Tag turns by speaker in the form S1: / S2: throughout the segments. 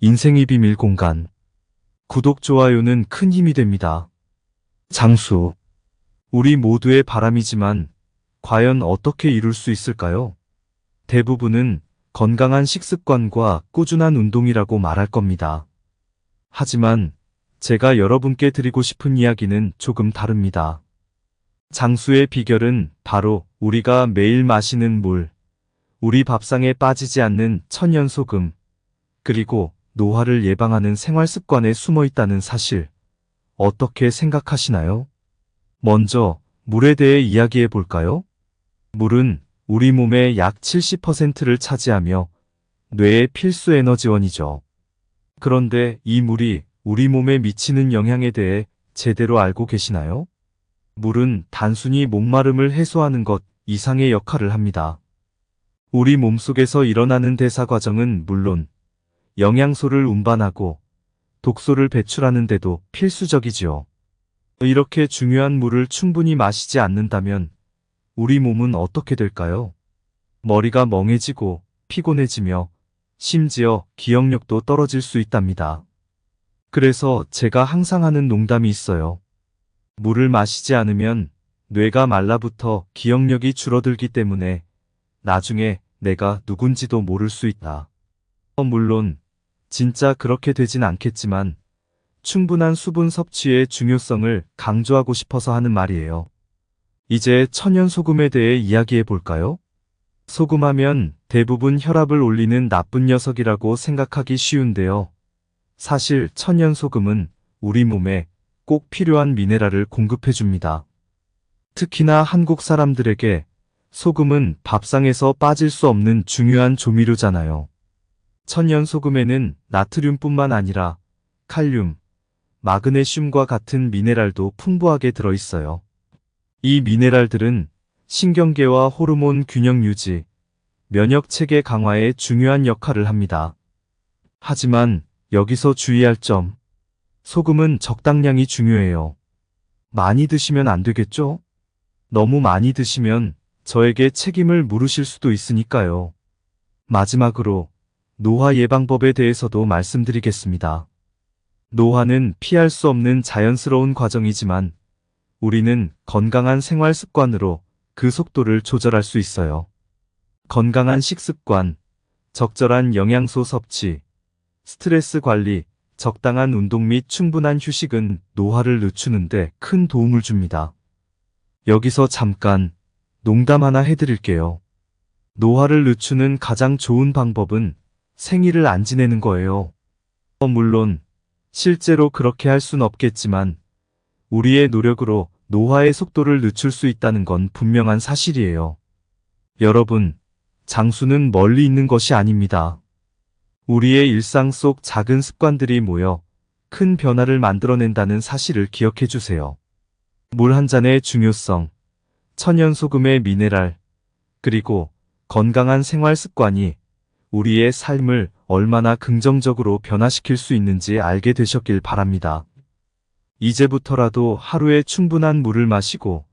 S1: 인생의 비밀 공간. 구독, 좋아요는 큰 힘이 됩니다. 장수. 우리 모두의 바람이지만 과연 어떻게 이룰 수 있을까요? 대부분은 건강한 식습관과 꾸준한 운동이라고 말할 겁니다. 하지만 제가 여러분께 드리고 싶은 이야기는 조금 다릅니다. 장수의 비결은 바로 우리가 매일 마시는 물, 우리 밥상에 빠지지 않는 천연소금, 그리고 노화를 예방하는 생활 습관에 숨어 있다는 사실, 어떻게 생각하시나요? 먼저 물에 대해 이야기해 볼까요? 물은 우리 몸의 약 70%를 차지하며 뇌의 필수 에너지원이죠. 그런데 이 물이 우리 몸에 미치는 영향에 대해 제대로 알고 계시나요? 물은 단순히 목마름을 해소하는 것 이상의 역할을 합니다. 우리 몸속에서 일어나는 대사 과정은 물론 영양소를 운반하고 독소를 배출하는 데도 필수적이지요. 이렇게 중요한 물을 충분히 마시지 않는다면 우리 몸은 어떻게 될까요? 머리가 멍해지고 피곤해지며 심지어 기억력도 떨어질 수 있답니다. 그래서 제가 항상 하는 농담이 있어요. 물을 마시지 않으면 뇌가 말라붙어 기억력이 줄어들기 때문에 나중에 내가 누군지도 모를 수 있다. 물론 진짜 그렇게 되진 않겠지만 충분한 수분 섭취의 중요성을 강조하고 싶어서 하는 말이에요. 이제 천연소금에 대해 이야기해 볼까요? 소금하면 대부분 혈압을 올리는 나쁜 녀석이라고 생각하기 쉬운데요. 사실 천연소금은 우리 몸에 꼭 필요한 미네랄을 공급해 줍니다. 특히나 한국 사람들에게 소금은 밥상에서 빠질 수 없는 중요한 조미료잖아요. 천연소금에는 나트륨뿐만 아니라 칼륨, 마그네슘과 같은 미네랄도 풍부하게 들어있어요. 이 미네랄들은 신경계와 호르몬 균형 유지, 면역체계 강화에 중요한 역할을 합니다. 하지만 여기서 주의할 점, 소금은 적당량이 중요해요. 많이 드시면 안 되겠죠? 너무 많이 드시면 저에게 책임을 물으실 수도 있으니까요. 마지막으로 노화 예방법에 대해서도 말씀드리겠습니다. 노화는 피할 수 없는 자연스러운 과정이지만 우리는 건강한 생활 습관으로 그 속도를 조절할 수 있어요. 건강한 식습관, 적절한 영양소 섭취, 스트레스 관리, 적당한 운동 및 충분한 휴식은 노화를 늦추는데 큰 도움을 줍니다. 여기서 잠깐 농담 하나 해드릴게요. 노화를 늦추는 가장 좋은 방법은 생일을 안 지내는 거예요. 물론 실제로 그렇게 할 순 없겠지만 우리의 노력으로 노화의 속도를 늦출 수 있다는 건 분명한 사실이에요. 여러분, 장수는 멀리 있는 것이 아닙니다. 우리의 일상 속 작은 습관들이 모여 큰 변화를 만들어낸다는 사실을 기억해 주세요. 물 한 잔의 중요성, 천연소금의 미네랄, 그리고 건강한 생활 습관이 우리의 삶을 얼마나 긍정적으로 변화시킬 수 있는지 알게 되셨길 바랍니다. 이제부터라도 하루에 충분한 물을 마시고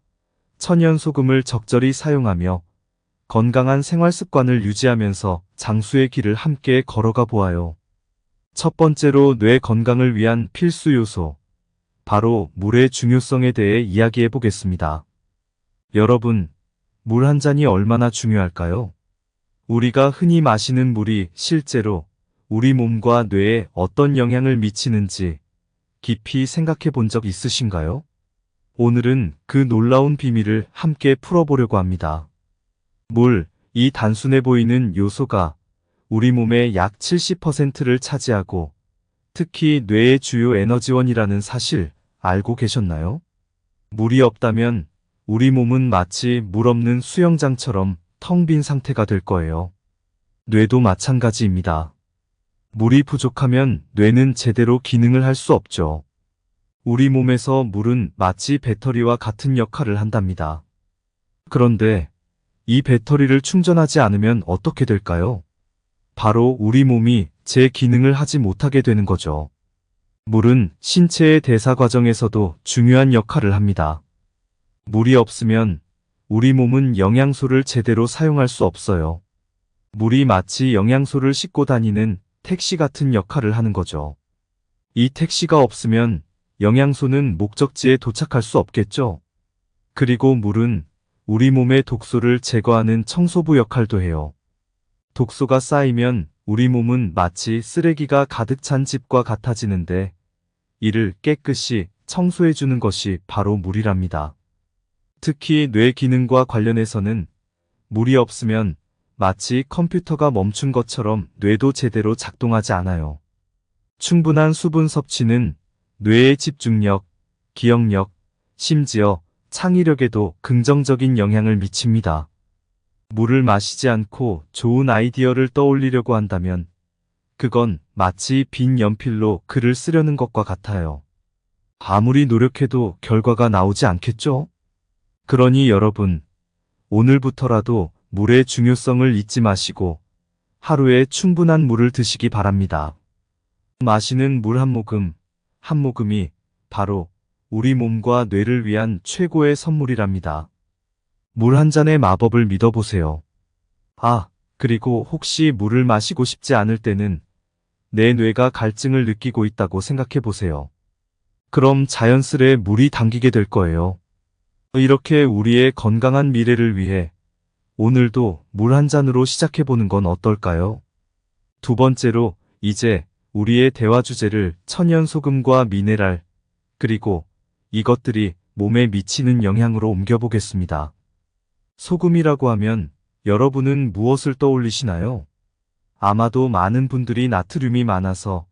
S1: 천연소금을 적절히 사용하며 건강한 생활 습관을 유지하면서 장수의 길을 함께 걸어가 보아요. 첫 번째로 뇌 건강을 위한 필수 요소, 바로 물의 중요성에 대해 이야기해 보겠습니다. 여러분, 물 한 잔이 얼마나 중요할까요? 우리가 흔히 마시는 물이 실제로 우리 몸과 뇌에 어떤 영향을 미치는지 깊이 생각해 본 적 있으신가요? 오늘은 그 놀라운 비밀을 함께 풀어보려고 합니다. 물, 이 단순해 보이는 요소가 우리 몸의 약 70%를 차지하고 특히 뇌의 주요 에너지원이라는 사실 알고 계셨나요? 물이 없다면 우리 몸은 마치 물 없는 수영장처럼 텅 빈 상태가 될 거예요. 뇌도 마찬가지입니다. 물이 부족하면 뇌는 제대로 기능을 할 수 없죠. 우리 몸에서 물은 마치 배터리와 같은 역할을 한답니다. 그런데 이 배터리를 충전하지 않으면 어떻게 될까요? 바로 우리 몸이 제 기능을 하지 못하게 되는 거죠. 물은 신체의 대사 과정에서도 중요한 역할을 합니다. 물이 없으면 우리 몸은 영양소를 제대로 사용할 수 없어요. 물이 마치 영양소를 싣고 다니는 택시 같은 역할을 하는 거죠. 이 택시가 없으면 영양소는 목적지에 도착할 수 없겠죠. 그리고 물은 우리 몸의 독소를 제거하는 청소부 역할도 해요. 독소가 쌓이면 우리 몸은 마치 쓰레기가 가득 찬 집과 같아지는데 이를 깨끗이 청소해주는 것이 바로 물이랍니다. 특히 뇌 기능과 관련해서는 물이 없으면 마치 컴퓨터가 멈춘 것처럼 뇌도 제대로 작동하지 않아요. 충분한 수분 섭취는 뇌의 집중력, 기억력, 심지어 창의력에도 긍정적인 영향을 미칩니다. 물을 마시지 않고 좋은 아이디어를 떠올리려고 한다면 그건 마치 빈 연필로 글을 쓰려는 것과 같아요. 아무리 노력해도 결과가 나오지 않겠죠? 그러니 여러분, 오늘부터라도 물의 중요성을 잊지 마시고 하루에 충분한 물을 드시기 바랍니다. 마시는 물 한 모금, 한 모금이 바로 우리 몸과 뇌를 위한 최고의 선물이랍니다. 물 한 잔의 마법을 믿어보세요. 아, 그리고 혹시 물을 마시고 싶지 않을 때는 내 뇌가 갈증을 느끼고 있다고 생각해 보세요. 그럼 자연스레 물이 당기게 될 거예요. 이렇게 우리의 건강한 미래를 위해 오늘도 물 한 잔으로 시작해 보는 건 어떨까요? 두 번째로 이제 우리의 대화 주제를 천연 소금과 미네랄, 그리고 이것들이 몸에 미치는 영향으로 옮겨보겠습니다. 소금이라고 하면 여러분은 무엇을 떠올리시나요? 아마도 많은 분들이 나트륨이 많아서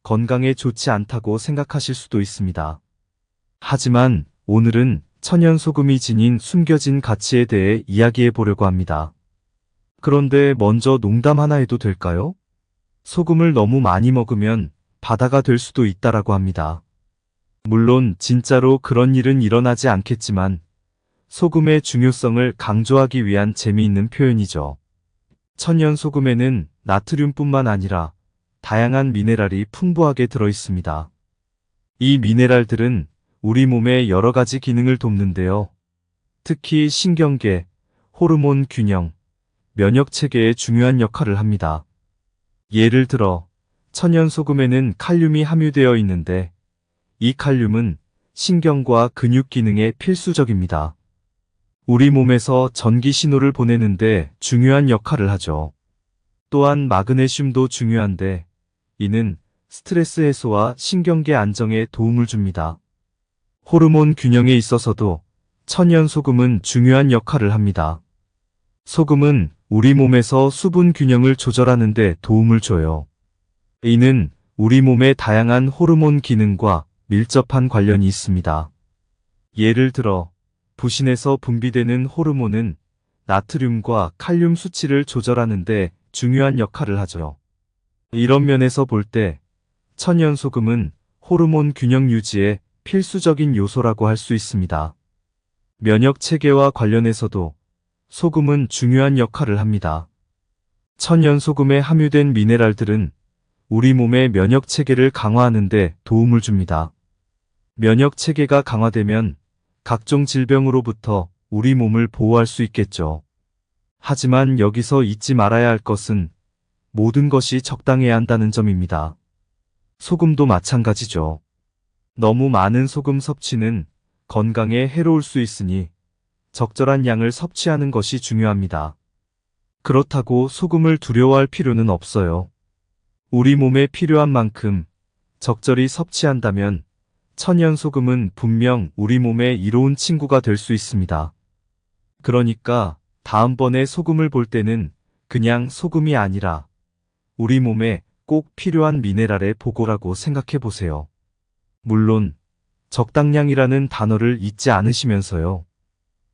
S1: 건강에 좋지 않다고 생각하실 수도 있습니다. 하지만 오늘은 천연 소금이 지닌 숨겨진 가치에 대해 이야기해 보려고 합니다. 그런데 먼저 농담 하나 해도 될까요? 소금을 너무 많이 먹으면 바다가 될 수도 있다라고 합니다. 물론 진짜로 그런 일은 일어나지 않겠지만 소금의 중요성을 강조하기 위한 재미있는 표현이죠. 천연 소금에는 나트륨뿐만 아니라 다양한 미네랄이 풍부하게 들어 있습니다. 이 미네랄들은 우리 몸의 여러 가지 기능을 돕는데요. 특히 신경계, 호르몬 균형, 면역 체계에 중요한 역할을 합니다. 예를 들어 천연 소금에는 칼륨이 함유되어 있는데 이 칼륨은 신경과 근육 기능에 필수적입니다. 우리 몸에서 전기 신호를 보내는데 중요한 역할을 하죠. 또한 마그네슘도 중요한데 이는 스트레스 해소와 신경계 안정에 도움을 줍니다. 호르몬 균형에 있어서도 천연 소금은 중요한 역할을 합니다. 소금은 우리 몸에서 수분 균형을 조절하는 데 도움을 줘요. 이는 우리 몸의 다양한 호르몬 기능과 밀접한 관련이 있습니다. 예를 들어 부신에서 분비되는 호르몬은 나트륨과 칼륨 수치를 조절하는 데 중요한 역할을 하죠. 이런 면에서 볼 때 천연 소금은 호르몬 균형 유지에 필수적인 요소라고 할 수 있습니다. 면역 체계와 관련해서도 소금은 중요한 역할을 합니다. 천연 소금에 함유된 미네랄들은 우리 몸의 면역 체계를 강화하는 데 도움을 줍니다. 면역 체계가 강화되면 각종 질병으로부터 우리 몸을 보호할 수 있겠죠. 하지만 여기서 잊지 말아야 할 것은 모든 것이 적당해야 한다는 점입니다. 소금도 마찬가지죠. 너무 많은 소금 섭취는 건강에 해로울 수 있으니 적절한 양을 섭취하는 것이 중요합니다. 그렇다고 소금을 두려워할 필요는 없어요. 우리 몸에 필요한 만큼 적절히 섭취한다면 천연 소금은 분명 우리 몸에 이로운 친구가 될 수 있습니다. 그러니까 다음번에 소금을 볼 때는 그냥 소금이 아니라 우리 몸에 꼭 필요한 미네랄의 보고라고 생각해 보세요. 물론 적당량이라는 단어를 잊지 않으시면서요.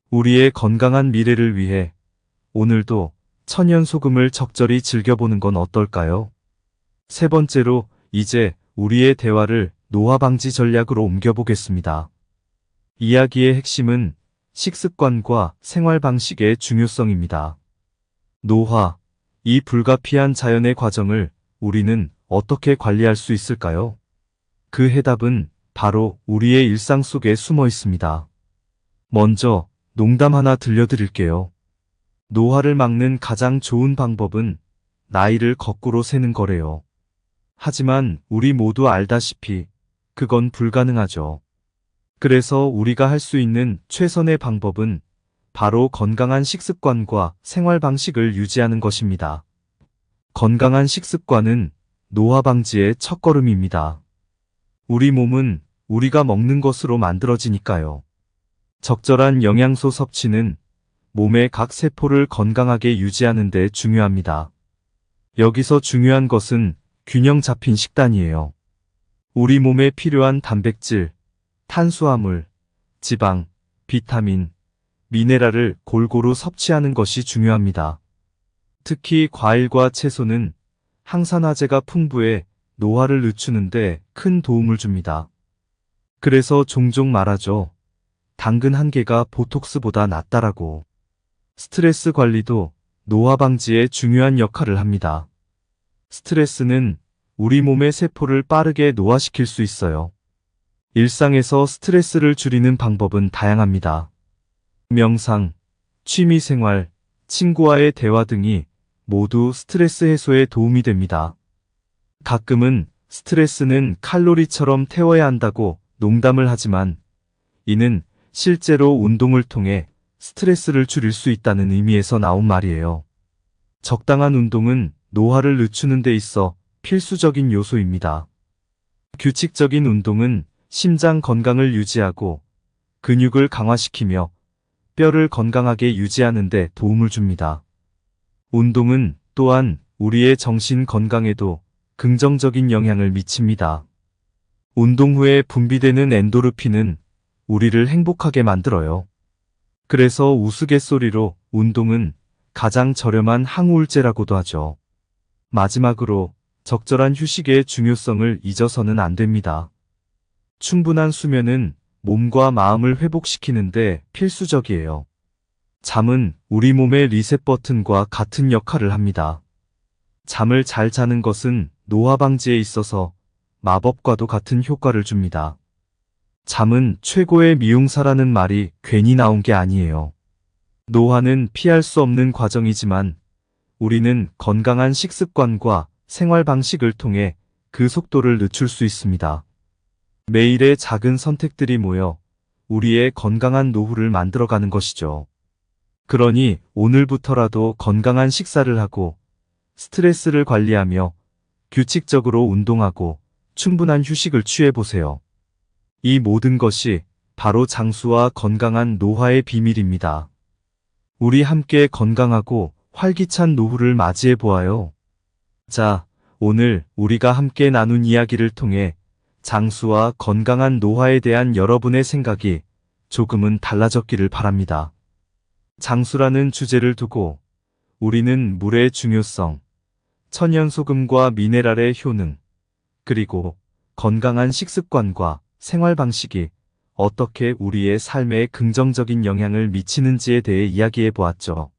S1: 우리의 건강한 미래를 위해 오늘도 천연 소금을 적절히 즐겨보는 건 어떨까요? 세 번째로 이제 우리의 대화를 노화 방지 전략으로 옮겨보겠습니다. 이야기의 핵심은 식습관과 생활 방식의 중요성입니다. 노화, 이 불가피한 자연의 과정을 우리는 어떻게 관리할 수 있을까요? 그 해답은 바로 우리의 일상 속에 숨어 있습니다. 먼저 농담 하나 들려드릴게요. 노화를 막는 가장 좋은 방법은 나이를 거꾸로 세는 거래요. 하지만 우리 모두 알다시피 그건 불가능하죠. 그래서 우리가 할 수 있는 최선의 방법은 바로 건강한 식습관과 생활 방식을 유지하는 것입니다. 건강한 식습관은 노화 방지의 첫걸음입니다. 우리 몸은 우리가 먹는 것으로 만들어지니까요. 적절한 영양소 섭취는 몸의 각 세포를 건강하게 유지하는 데 중요합니다. 여기서 중요한 것은 균형 잡힌 식단이에요. 우리 몸에 필요한 단백질, 탄수화물, 지방, 비타민, 미네랄을 골고루 섭취하는 것이 중요합니다. 특히 과일과 채소는 항산화제가 풍부해 노화를 늦추는데 큰 도움을 줍니다. 그래서 종종 말하죠. 당근 한 개가 보톡스보다 낫다라고. 스트레스 관리도 노화 방지에 중요한 역할을 합니다. 스트레스는 우리 몸의 세포를 빠르게 노화시킬 수 있어요. 일상에서 스트레스를 줄이는 방법은 다양합니다. 명상, 취미생활, 친구와의 대화 등이 모두 스트레스 해소에 도움이 됩니다. 가끔은 스트레스는 칼로리처럼 태워야 한다고 농담을 하지만 이는 실제로 운동을 통해 스트레스를 줄일 수 있다는 의미에서 나온 말이에요. 적당한 운동은 노화를 늦추는 데 있어 필수적인 요소입니다. 규칙적인 운동은 심장 건강을 유지하고 근육을 강화시키며 뼈를 건강하게 유지하는 데 도움을 줍니다. 운동은 또한 우리의 정신 건강에도 긍정적인 영향을 미칩니다. 운동 후에 분비되는 엔도르핀은 우리를 행복하게 만들어요. 그래서 우스갯소리로 운동은 가장 저렴한 항우울제라고도 하죠. 마지막으로 적절한 휴식의 중요성을 잊어서는 안 됩니다. 충분한 수면은 몸과 마음을 회복시키는데 필수적이에요. 잠은 우리 몸의 리셋 버튼과 같은 역할을 합니다. 잠을 잘 자는 것은 노화 방지에 있어서 마법과도 같은 효과를 줍니다. 잠은 최고의 미용사라는 말이 괜히 나온 게 아니에요. 노화는 피할 수 없는 과정이지만 우리는 건강한 식습관과 생활 방식을 통해 그 속도를 늦출 수 있습니다. 매일의 작은 선택들이 모여 우리의 건강한 노후를 만들어가는 것이죠. 그러니 오늘부터라도 건강한 식사를 하고 스트레스를 관리하며 규칙적으로 운동하고 충분한 휴식을 취해보세요. 이 모든 것이 바로 장수와 건강한 노화의 비밀입니다. 우리 함께 건강하고 활기찬 노후를 맞이해 보아요. 자, 오늘 우리가 함께 나눈 이야기를 통해 장수와 건강한 노화에 대한 여러분의 생각이 조금은 달라졌기를 바랍니다. 장수라는 주제를 두고 우리는 물의 중요성, 천연소금과 미네랄의 효능, 그리고 건강한 식습관과 생활 방식이 어떻게 우리의 삶에 긍정적인 영향을 미치는지에 대해 이야기해 보았죠.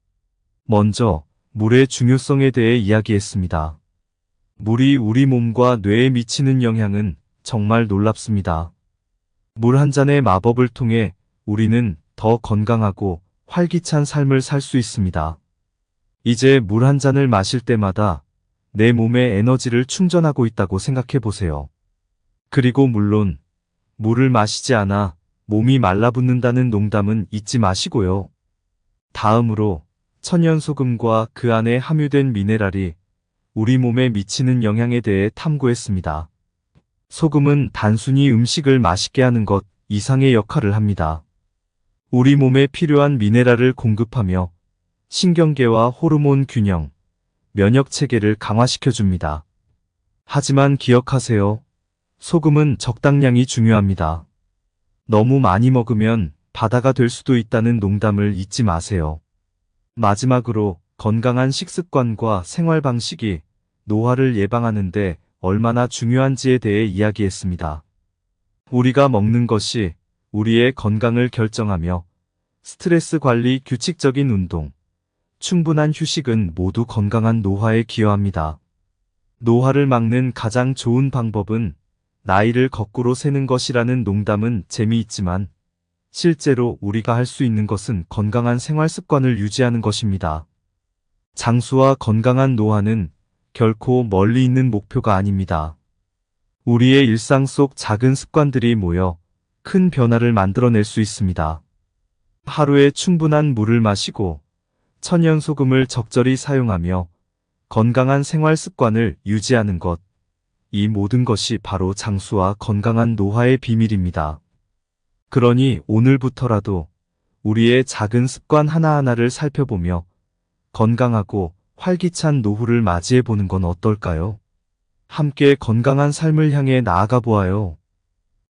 S1: 먼저 물의 중요성에 대해 이야기했습니다. 물이 우리 몸과 뇌에 미치는 영향은 정말 놀랍습니다. 물 한 잔의 마법을 통해 우리는 더 건강하고 활기찬 삶을 살 수 있습니다. 이제 물 한 잔을 마실 때마다 내 몸에 에너지를 충전하고 있다고 생각해 보세요. 그리고 물론 물을 마시지 않아 몸이 말라붙는다는 농담은 잊지 마시고요. 다음으로 천연소금과 그 안에 함유된 미네랄이 우리 몸에 미치는 영향에 대해 탐구했습니다. 소금은 단순히 음식을 맛있게 하는 것 이상의 역할을 합니다. 우리 몸에 필요한 미네랄을 공급하며 신경계와 호르몬 균형, 면역 체계를 강화시켜줍니다. 하지만 기억하세요. 소금은 적당량이 중요합니다. 너무 많이 먹으면 바다가 될 수도 있다는 농담을 잊지 마세요. 마지막으로 건강한 식습관과 생활 방식이 노화를 예방하는데 얼마나 중요한지에 대해 이야기했습니다. 우리가 먹는 것이 우리의 건강을 결정하며 스트레스 관리, 규칙적인 운동, 충분한 휴식은 모두 건강한 노화에 기여합니다. 노화를 막는 가장 좋은 방법은 나이를 거꾸로 세는 것이라는 농담은 재미있지만 실제로 우리가 할 수 있는 것은 건강한 생활 습관을 유지하는 것입니다. 장수와 건강한 노화는 결코 멀리 있는 목표가 아닙니다. 우리의 일상 속 작은 습관들이 모여 큰 변화를 만들어낼 수 있습니다. 하루에 충분한 물을 마시고 천연 소금을 적절히 사용하며 건강한 생활 습관을 유지하는 것, 이 모든 것이 바로 장수와 건강한 노화의 비밀입니다. 그러니 오늘부터라도 우리의 작은 습관 하나하나를 살펴보며 건강하고 활기찬 노후를 맞이해 보는 건 어떨까요? 함께 건강한 삶을 향해 나아가 보아요.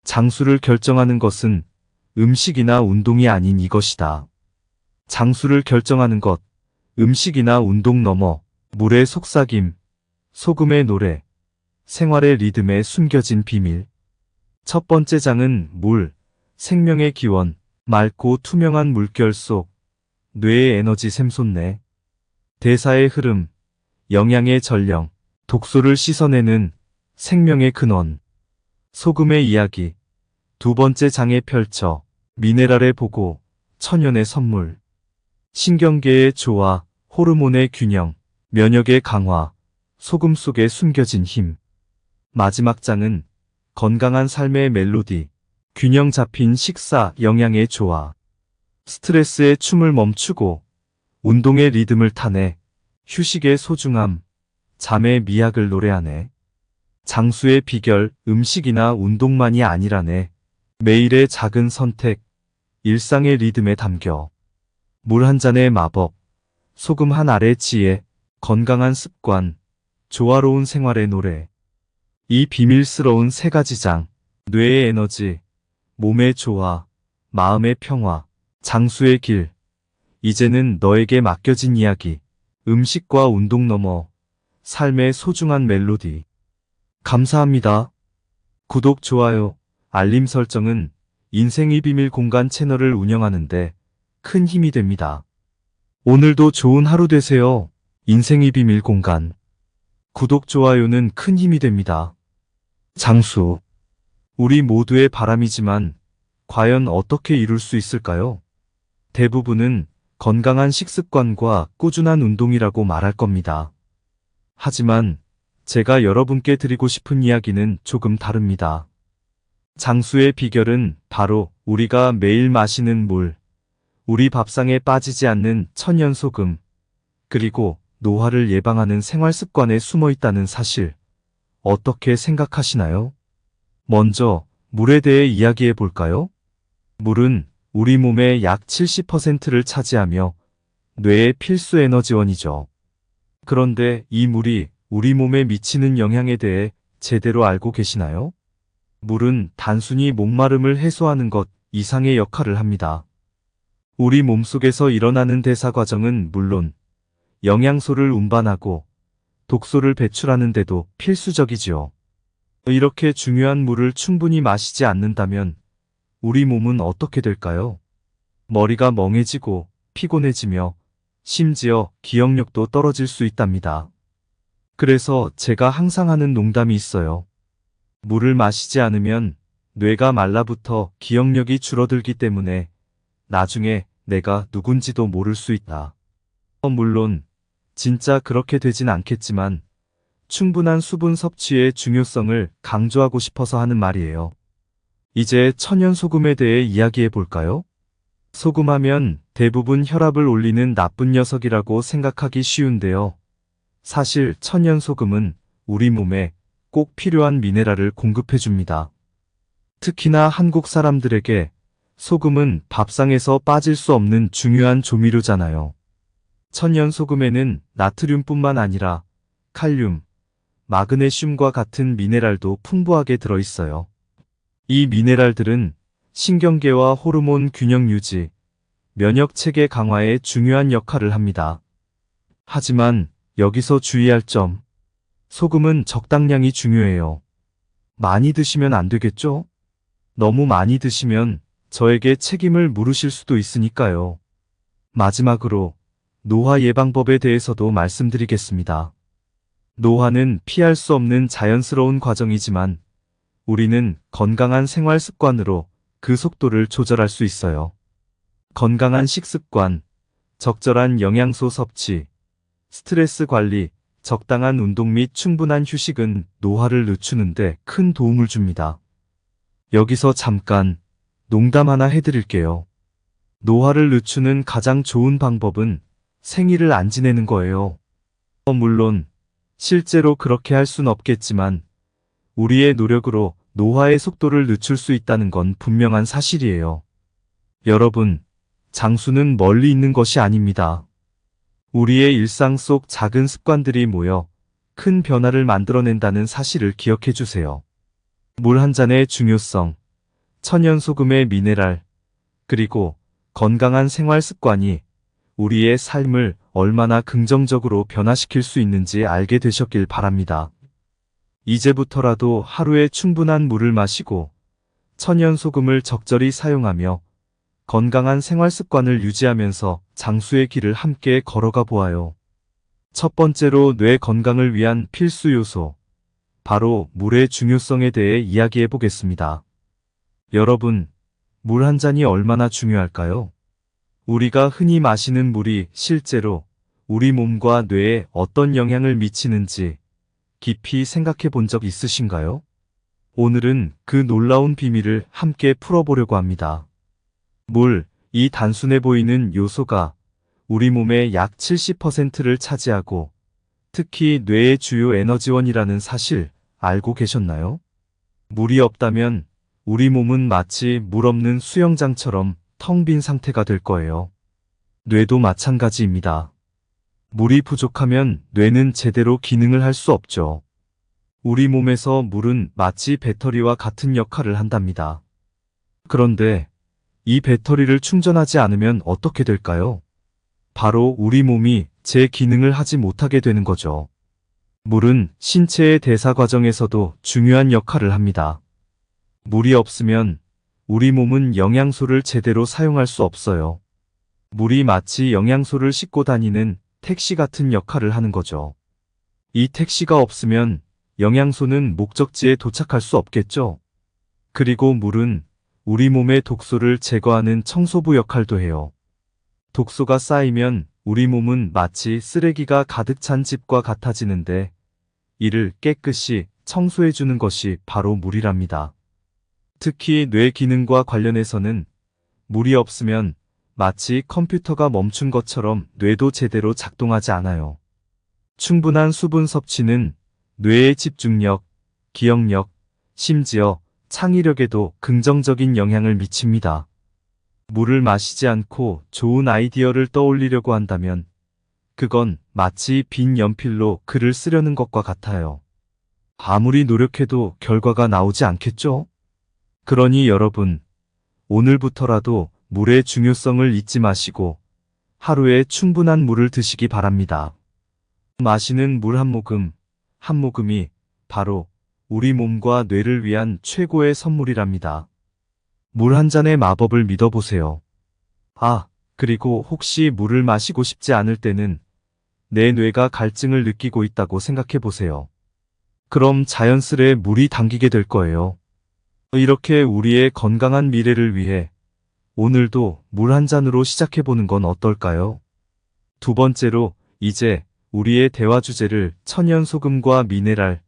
S1: 장수를 결정하는 것은 음식이나 운동이 아닌 이것이다. 장수를 결정하는 것, 음식이나 운동 넘어 물의 속삭임, 소금의 노래, 생활의 리듬에 숨겨진 비밀. 첫 번째 장은 물, 생명의 기원, 맑고 투명한 물결 속 뇌의 에너지 샘솟네. 대사의 흐름, 영양의 전령, 독소를 씻어내는 생명의 근원. 소금의 이야기, 두 번째 장에 펼쳐 미네랄의 보고, 천연의 선물. 신경계의 조화, 호르몬의 균형, 면역의 강화, 소금 속에 숨겨진 힘. 마지막 장은 건강한 삶의 멜로디, 균형 잡힌 식사, 영양의 조화. 스트레스의 춤을 멈추고 운동의 리듬을 타네. 휴식의 소중함, 잠의 미학을 노래하네. 장수의 비결, 음식이나 운동만이 아니라네. 매일의 작은 선택, 일상의 리듬에 담겨. 물 한 잔의 마법, 소금 한 알의 지혜, 건강한 습관, 조화로운 생활의 노래. 이 비밀스러운 세 가지 장, 뇌의 에너지, 몸의 조화, 마음의 평화, 장수의 길. 이제는 너에게 맡겨진 이야기, 음식과 운동 넘어 삶의 소중한 멜로디. 감사합니다. 구독, 좋아요, 알림 설정은 인생의 비밀 공간 채널을 운영하는데 큰 힘이 됩니다. 오늘도 좋은 하루 되세요. 인생의 비밀 공간. 구독, 좋아요는 큰 힘이 됩니다. 장수. 우리 모두의 바람이지만 과연 어떻게 이룰 수 있을까요? 대부분은 건강한 식습관과 꾸준한 운동이라고 말할 겁니다. 하지만 제가 여러분께 드리고 싶은 이야기는 조금 다릅니다. 장수의 비결은 바로 우리가 매일 마시는 물, 우리 밥상에 빠지지 않는 천연 소금, 그리고 노화를 예방하는 생활 습관에 숨어 있다는 사실. 어떻게 생각하시나요? 먼저 물에 대해 이야기해 볼까요? 물은 우리 몸의 약 70%를 차지하며 뇌의 필수 에너지원이죠. 그런데 이 물이 우리 몸에 미치는 영향에 대해 제대로 알고 계시나요? 물은 단순히 목마름을 해소하는 것 이상의 역할을 합니다. 우리 몸속에서 일어나는 대사 과정은 물론 영양소를 운반하고 독소를 배출하는 데도 필수적이지요. 이렇게 중요한 물을 충분히 마시지 않는다면 우리 몸은 어떻게 될까요? 머리가 멍해지고 피곤해지며 심지어 기억력도 떨어질 수 있답니다. 그래서 제가 항상 하는 농담이 있어요. 물을 마시지 않으면 뇌가 말라붙어 기억력이 줄어들기 때문에 나중에 내가 누군지도 모를 수 있다. 물론 진짜 그렇게 되진 않겠지만 충분한 수분 섭취의 중요성을 강조하고 싶어서 하는 말이에요. 이제 천연 소금에 대해 이야기해 볼까요? 소금하면 대부분 혈압을 올리는 나쁜 녀석이라고 생각하기 쉬운데요. 사실 천연 소금은 우리 몸에 꼭 필요한 미네랄을 공급해 줍니다. 특히나 한국 사람들에게 소금은 밥상에서 빠질 수 없는 중요한 조미료잖아요. 천연 소금에는 나트륨뿐만 아니라 칼륨, 마그네슘과 같은 미네랄도 풍부하게 들어있어요. 이 미네랄들은 신경계와 호르몬 균형 유지, 면역 체계 강화에 중요한 역할을 합니다. 하지만 여기서 주의할 점, 소금은 적당량이 중요해요. 많이 드시면 안 되겠죠? 너무 많이 드시면 저에게 책임을 물으실 수도 있으니까요. 마지막으로 노화 예방법에 대해서도 말씀드리겠습니다. 노화는 피할 수 없는 자연스러운 과정이지만 우리는 건강한 생활 습관으로 그 속도를 조절할 수 있어요. 건강한 식습관, 적절한 영양소 섭취, 스트레스 관리, 적당한 운동 및 충분한 휴식은 노화를 늦추는데 큰 도움을 줍니다. 여기서 잠깐 농담 하나 해드릴게요. 노화를 늦추는 가장 좋은 방법은 생일을 안 지내는 거예요. 물론 실제로 그렇게 할 순 없겠지만 우리의 노력으로 노화의 속도를 늦출 수 있다는 건 분명한 사실이에요. 여러분, 장수는 멀리 있는 것이 아닙니다. 우리의 일상 속 작은 습관들이 모여 큰 변화를 만들어낸다는 사실을 기억해 주세요. 물 한 잔의 중요성, 천연소금의 미네랄, 그리고 건강한 생활 습관이 우리의 삶을 얼마나 긍정적으로 변화시킬 수 있는지 알게 되셨길 바랍니다. 이제부터라도 하루에 충분한 물을 마시고 천연소금을 적절히 사용하며 건강한 생활 습관을 유지하면서 장수의 길을 함께 걸어가 보아요. 첫 번째로 뇌 건강을 위한 필수 요소, 바로 물의 중요성에 대해 이야기해 보겠습니다. 여러분, 물 한 잔이 얼마나 중요할까요? 우리가 흔히 마시는 물이 실제로 우리 몸과 뇌에 어떤 영향을 미치는지 깊이 생각해 본 적 있으신가요? 오늘은 그 놀라운 비밀을 함께 풀어보려고 합니다. 물, 이 단순해 보이는 요소가 우리 몸의 약 70%를 차지하고 특히 뇌의 주요 에너지원이라는 사실 알고 계셨나요? 물이 없다면 우리 몸은 마치 물 없는 수영장처럼 텅 빈 상태가 될 거예요. 뇌도 마찬가지입니다. 물이 부족하면 뇌는 제대로 기능을 할 수 없죠. 우리 몸에서 물은 마치 배터리와 같은 역할을 한답니다. 그런데 이 배터리를 충전하지 않으면 어떻게 될까요? 바로 우리 몸이 제 기능을 하지 못하게 되는 거죠. 물은 신체의 대사 과정에서도 중요한 역할을 합니다. 물이 없으면 우리 몸은 영양소를 제대로 사용할 수 없어요. 물이 마치 영양소를 싣고 다니는 택시 같은 역할을 하는 거죠. 이 택시가 없으면 영양소는 목적지에 도착할 수 없겠죠. 그리고 물은 우리 몸의 독소를 제거하는 청소부 역할도 해요. 독소가 쌓이면 우리 몸은 마치 쓰레기가 가득 찬 집과 같아지는데 이를 깨끗이 청소해주는 것이 바로 물이랍니다. 특히 뇌 기능과 관련해서는 물이 없으면 마치 컴퓨터가 멈춘 것처럼 뇌도 제대로 작동하지 않아요. 충분한 수분 섭취는 뇌의 집중력, 기억력, 심지어 창의력에도 긍정적인 영향을 미칩니다. 물을 마시지 않고 좋은 아이디어를 떠올리려고 한다면 그건 마치 빈 연필로 글을 쓰려는 것과 같아요. 아무리 노력해도 결과가 나오지 않겠죠? 그러니 여러분, 오늘부터라도 물의 중요성을 잊지 마시고 하루에 충분한 물을 드시기 바랍니다. 마시는 물 한 모금이 바로 우리 몸과 뇌를 위한 최고의 선물이랍니다. 물 한 잔의 마법을 믿어보세요. 그리고 혹시 물을 마시고 싶지 않을 때는 내 뇌가 갈증을 느끼고 있다고 생각해 보세요. 그럼 자연스레 물이 당기게 될 거예요. 이렇게 우리의 건강한 미래를 위해 오늘도 물 한 잔으로 시작해 보는 건 어떨까요? 두 번째로 이제 우리의 대화 주제를 천연소금과 미네랄,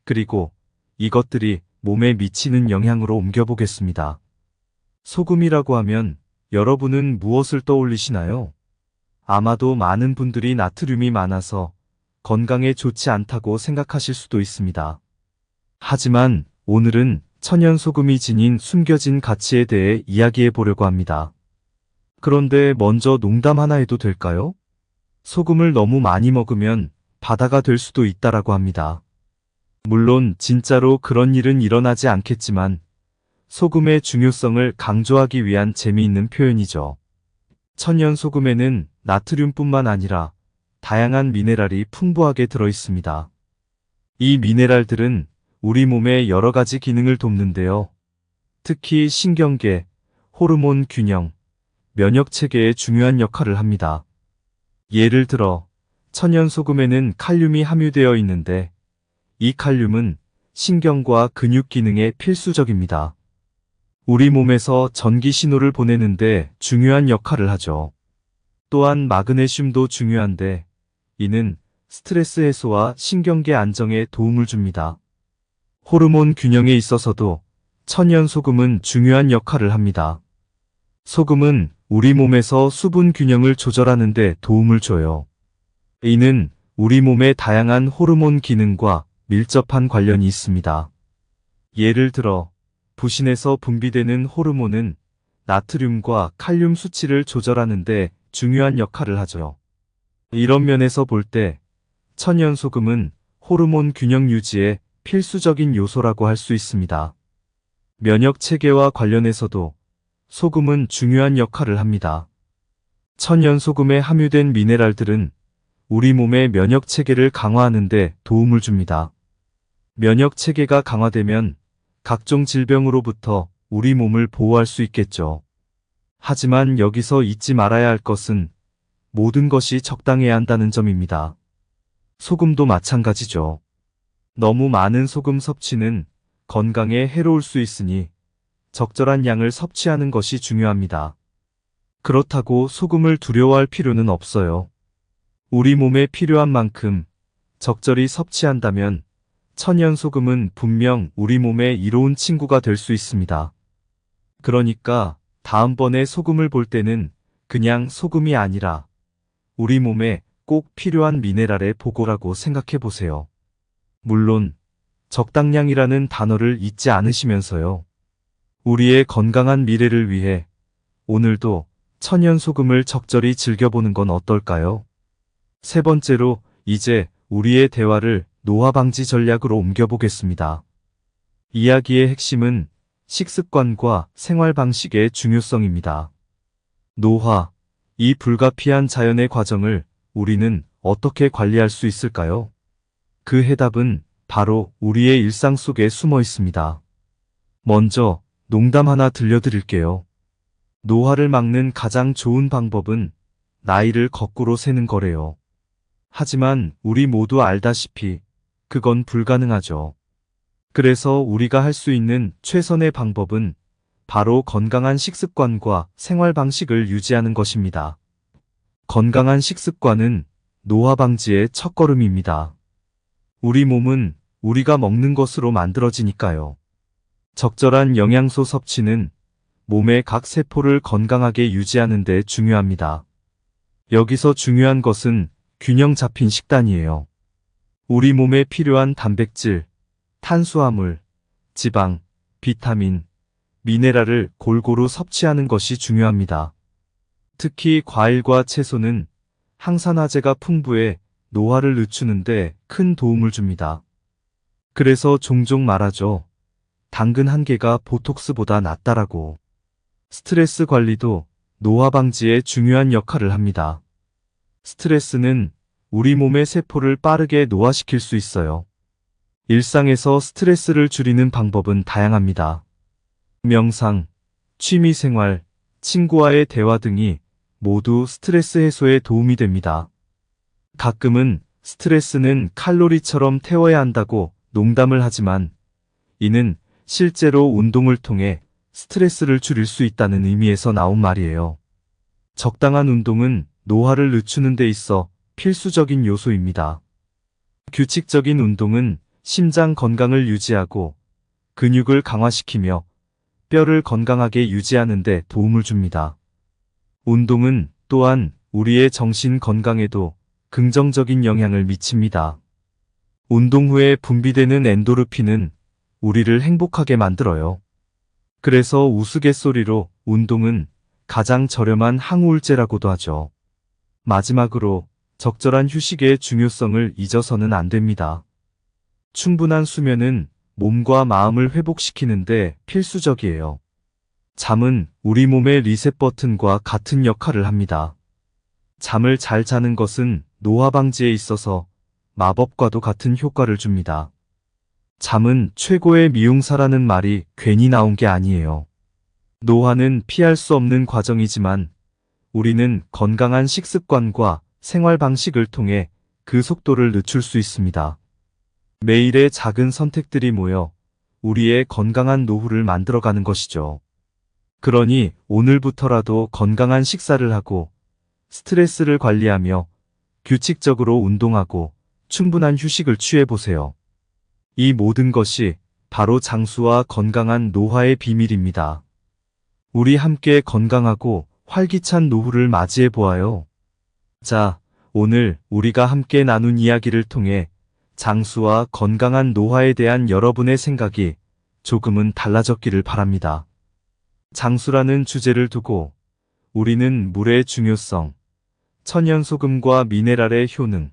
S1: 그리고 이것들이 몸에 미치는 영향으로 옮겨보겠습니다. 소금이라고 하면 여러분은 무엇을 떠올리시나요? 아마도 많은 분들이 나트륨이 많아서 건강에 좋지 않다고 생각하실 수도 있습니다. 하지만 오늘은 천연소금이 지닌 숨겨진 가치에 대해 이야기해 보려고 합니다. 그런데 먼저 농담 하나 해도 될까요? 소금을 너무 많이 먹으면 바다가 될 수도 있다라고 합니다. 물론 진짜로 그런 일은 일어나지 않겠지만 소금의 중요성을 강조하기 위한 재미있는 표현이죠. 천연소금에는 나트륨뿐만 아니라 다양한 미네랄이 풍부하게 들어 있습니다. 이 미네랄들은 우리 몸의 여러 가지 기능을 돕는데요. 특히 신경계, 호르몬 균형, 면역 체계에 중요한 역할을 합니다. 예를 들어 천연소금에는 칼륨이 함유되어 있는데 이 칼륨은 신경과 근육 기능에 필수적입니다. 우리 몸에서 전기 신호를 보내는데 중요한 역할을 하죠. 또한 마그네슘도 중요한데 이는 스트레스 해소와 신경계 안정에 도움을 줍니다. 호르몬 균형에 있어서도 천연소금은 중요한 역할을 합니다. 소금은 우리 몸에서 수분 균형을 조절하는 데 도움을 줘요. 이는 우리 몸의 다양한 호르몬 기능과 밀접한 관련이 있습니다. 예를 들어 부신에서 분비되는 호르몬은 나트륨과 칼륨 수치를 조절하는 데 중요한 역할을 하죠. 이런 면에서 볼 때 천연소금은 호르몬 균형 유지에 필수적인 요소라고 할 수 있습니다. 면역 체계와 관련해서도 소금은 중요한 역할을 합니다. 천연소금에 함유된 미네랄들은 우리 몸의 면역 체계를 강화하는 데 도움을 줍니다. 면역 체계가 강화되면 각종 질병으로부터 우리 몸을 보호할 수 있겠죠. 하지만 여기서 잊지 말아야 할 것은 모든 것이 적당해야 한다는 점입니다. 소금도 마찬가지죠. 너무 많은 소금 섭취는 건강에 해로울 수 있으니 적절한 양을 섭취하는 것이 중요합니다. 그렇다고 소금을 두려워할 필요는 없어요. 우리 몸에 필요한 만큼 적절히 섭취한다면 천연소금은 분명 우리 몸에 이로운 친구가 될 수 있습니다. 그러니까 다음번에 소금을 볼 때는 그냥 소금이 아니라 우리 몸에 꼭 필요한 미네랄의 보고라고 생각해 보세요. 물론 적당량이라는 단어를 잊지 않으시면서요. 우리의 건강한 미래를 위해 오늘도 천연소금을 적절히 즐겨보는 건 어떨까요? 세 번째로 이제 우리의 대화를 노화 방지 전략으로 옮겨보겠습니다. 이야기의 핵심은 식습관과 생활 방식의 중요성입니다. 노화, 이 불가피한 자연의 과정을 우리는 어떻게 관리할 수 있을까요? 그 해답은 바로 우리의 일상 속에 숨어 있습니다. 먼저 농담 하나 들려드릴게요. 노화를 막는 가장 좋은 방법은 나이를 거꾸로 세는 거래요. 하지만 우리 모두 알다시피 그건 불가능하죠. 그래서 우리가 할 수 있는 최선의 방법은 바로 건강한 식습관과 생활 방식을 유지하는 것입니다. 건강한 식습관은 노화 방지의 첫걸음입니다. 우리 몸은 우리가 먹는 것으로 만들어지니까요. 적절한 영양소 섭취는 몸의 각 세포를 건강하게 유지하는 데 중요합니다. 여기서 중요한 것은 균형 잡힌 식단이에요. 우리 몸에 필요한 단백질, 탄수화물, 지방, 비타민, 미네랄을 골고루 섭취하는 것이 중요합니다. 특히 과일과 채소는 항산화제가 풍부해 노화를 늦추는 데 큰 도움을 줍니다. 그래서 종종 말하죠. 당근 한 개가 보톡스보다 낫다라고. 스트레스 관리도 노화 방지에 중요한 역할을 합니다. 스트레스는 우리 몸의 세포를 빠르게 노화시킬 수 있어요. 일상에서 스트레스를 줄이는 방법은 다양합니다. 명상, 취미생활, 친구와의 대화 등이 모두 스트레스 해소에 도움이 됩니다. 가끔은 스트레스는 칼로리처럼 태워야 한다고 농담을 하지만 이는 실제로 운동을 통해 스트레스를 줄일 수 있다는 의미에서 나온 말이에요. 적당한 운동은 노화를 늦추는 데 있어 필수적인 요소입니다. 규칙적인 운동은 심장 건강을 유지하고 근육을 강화시키며 뼈를 건강하게 유지하는 데 도움을 줍니다. 운동은 또한 우리의 정신 건강에도 긍정적인 영향을 미칩니다. 운동 후에 분비되는 엔도르핀은 우리를 행복하게 만들어요. 그래서 우스갯소리로 운동은 가장 저렴한 항우울제라고도 하죠. 마지막으로 적절한 휴식의 중요성을 잊어서는 안 됩니다. 충분한 수면은 몸과 마음을 회복시키는데 필수적이에요. 잠은 우리 몸의 리셋 버튼과 같은 역할을 합니다. 잠을 잘 자는 것은 노화 방지에 있어서 마법과도 같은 효과를 줍니다. 잠은 최고의 미용사라는 말이 괜히 나온 게 아니에요. 노화는 피할 수 없는 과정이지만 우리는 건강한 식습관과 생활 방식을 통해 그 속도를 늦출 수 있습니다. 매일의 작은 선택들이 모여 우리의 건강한 노후를 만들어가는 것이죠. 그러니 오늘부터라도 건강한 식사를 하고 스트레스를 관리하며 규칙적으로 운동하고 충분한 휴식을 취해보세요. 이 모든 것이 바로 장수와 건강한 노화의 비밀입니다. 우리 함께 건강하고 활기찬 노후를 맞이해 보아요. 자, 오늘 우리가 함께 나눈 이야기를 통해 장수와 건강한 노화에 대한 여러분의 생각이 조금은 달라졌기를 바랍니다. 장수라는 주제를 두고 우리는 물의 중요성, 천연소금과 미네랄의 효능,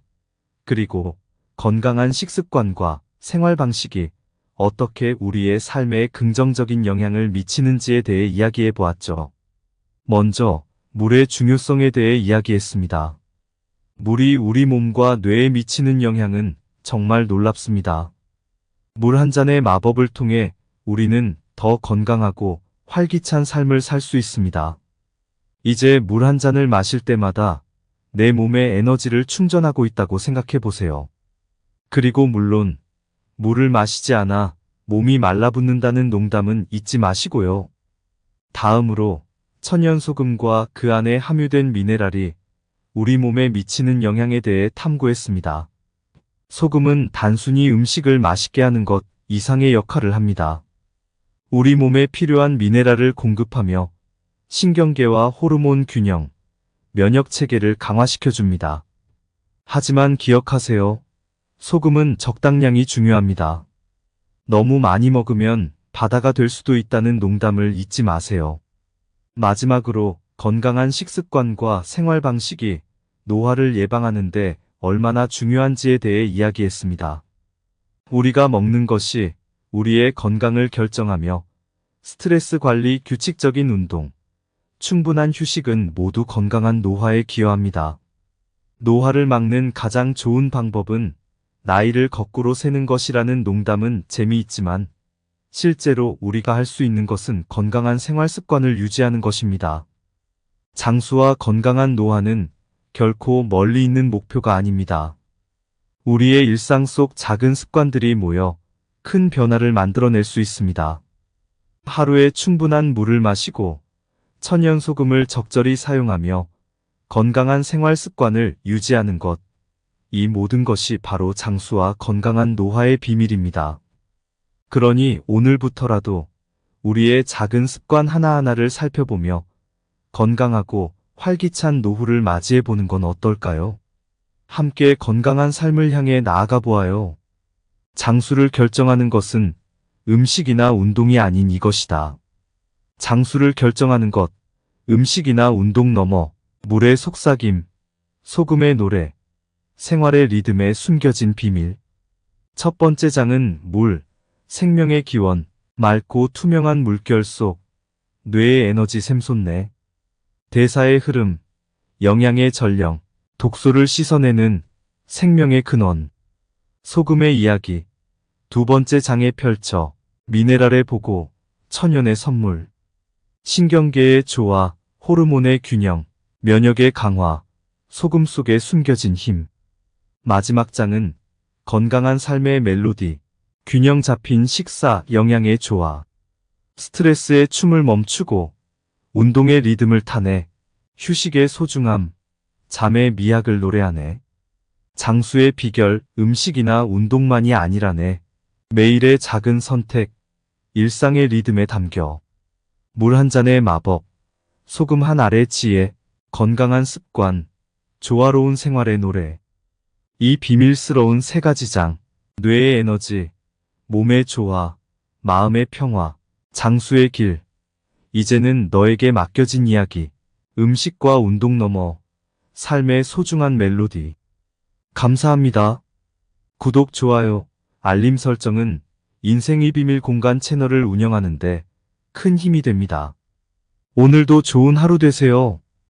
S1: 그리고 건강한 식습관과 생활 방식이 어떻게 우리의 삶에 긍정적인 영향을 미치는지에 대해 이야기해 보았죠. 먼저 물의 중요성에 대해 이야기했습니다. 물이 우리 몸과 뇌에 미치는 영향은 정말 놀랍습니다. 물 한 잔의 마법을 통해 우리는 더 건강하고 활기찬 삶을 살 수 있습니다. 이제 물 한 잔을 마실 때마다 내 몸에 에너지를 충전하고 있다고 생각해 보세요. 그리고 물론 물을 마시지 않아 몸이 말라붙는다는 농담은 잊지 마시고요. 다음으로 천연소금과 그 안에 함유된 미네랄이 우리 몸에 미치는 영향에 대해 탐구했습니다. 소금은 단순히 음식을 맛있게 하는 것 이상의 역할을 합니다. 우리 몸에 필요한 미네랄을 공급하며 신경계와 호르몬 균형, 면역 체계를 강화시켜줍니다. 하지만 기억하세요. 소금은 적당량이 중요합니다. 너무 많이 먹으면 바다가 될 수도 있다는 농담을 잊지 마세요. 마지막으로 건강한 식습관과 생활 방식이 노화를 예방하는데 얼마나 중요한지에 대해 이야기했습니다. 우리가 먹는 것이 우리의 건강을 결정하며 스트레스 관리, 규칙적인 운동, 충분한 휴식은 모두 건강한 노화에 기여합니다. 노화를 막는 가장 좋은 방법은 나이를 거꾸로 세는 것이라는 농담은 재미있지만 실제로 우리가 할 수 있는 것은 건강한 생활 습관을 유지하는 것입니다. 장수와 건강한 노화는 결코 멀리 있는 목표가 아닙니다. 우리의 일상 속 작은 습관들이 모여 큰 변화를 만들어낼 수 있습니다. 하루에 충분한 물을 마시고 천연소금을 적절히 사용하며 건강한 생활 습관을 유지하는 것, 이 모든 것이 바로 장수와 건강한 노화의 비밀입니다. 그러니 오늘부터라도 우리의 작은 습관 하나하나를 살펴보며 건강하고 활기찬 노후를 맞이해보는 건 어떨까요? 함께 건강한 삶을 향해 나아가 보아요. 장수를 결정하는 것은 음식이나 운동이 아닌 이것이다. 장수를 결정하는 것, 음식이나 운동 넘어 물의 속삭임, 소금의 노래, 생활의 리듬에 숨겨진 비밀. 첫 번째 장은 물, 생명의 기원, 맑고 투명한 물결 속 뇌의 에너지 샘솟네. 대사의 흐름, 영양의 전령, 독소를 씻어내는 생명의 근원. 소금의 이야기, 두 번째 장에 펼쳐 미네랄의 보고, 천연의 선물. 신경계의 조화, 호르몬의 균형, 면역의 강화, 소금 속에 숨겨진 힘. 마지막 장은 건강한 삶의 멜로디, 균형 잡힌 식사, 영양의 조화. 스트레스의 춤을 멈추고 운동의 리듬을 타네. 휴식의 소중함, 잠의 미학을 노래하네. 장수의 비결, 음식이나 운동만이 아니라네. 매일의 작은 선택, 일상의 리듬에 담겨. 물 한 잔의 마법, 소금 한 알의 지혜, 건강한 습관, 조화로운 생활의 노래. 이 비밀스러운 세 가지 장, 뇌의 에너지, 몸의 조화, 마음의 평화, 장수의 길. 이제는 너에게 맡겨진 이야기, 음식과 운동 넘어 삶의 소중한 멜로디. 감사합니다. 구독, 좋아요, 알림 설정은 인생의 비밀 공간 채널을 운영하는데 큰 힘이 됩니다. 오늘도 좋은 하루 되세요.